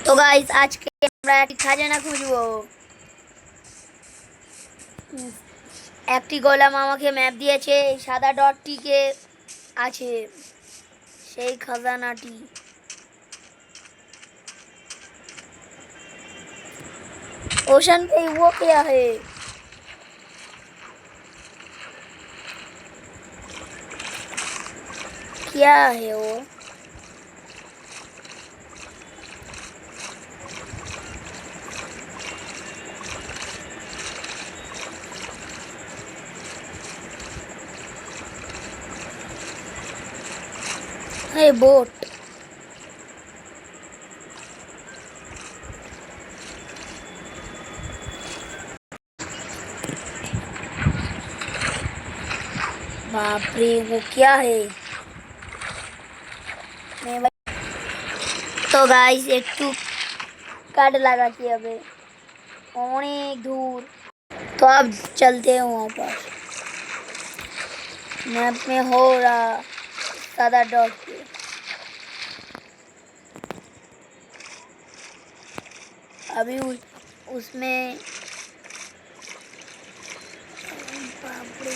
তো গাইস আজকে আমরা একটি খাজানা খুঁজবো। একটি গোলাম আমাকে ম্যাপ দিয়েছে, এই সাদা ডটটিকে আছে সেই খাজানাটি। ओशन पे वो क्या है? क्या है वो? है बोट। बाप रे वो क्या है? तो गाइस একটু কাট লাগাচ্ছি হবে অনেক दूर। तो अब चलते हैं वहाँ पर। मैप में हो रहा सादा डॉट पे। अभी उसमें बाप रे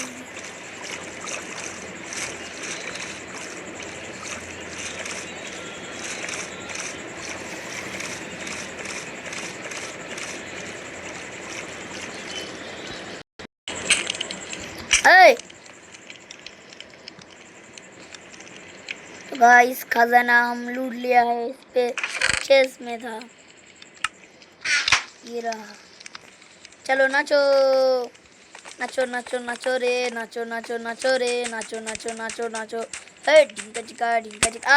तो गाइस खजाना हम लूट लिया है। इस पे चेस में था, ये रहा। चलो नाचो नाचो नाचो नाचो रे, नाचो नाचो नाचो रे, नाचो नाचो नाचो नाचो। ढिंका चिका ढिंका चिका।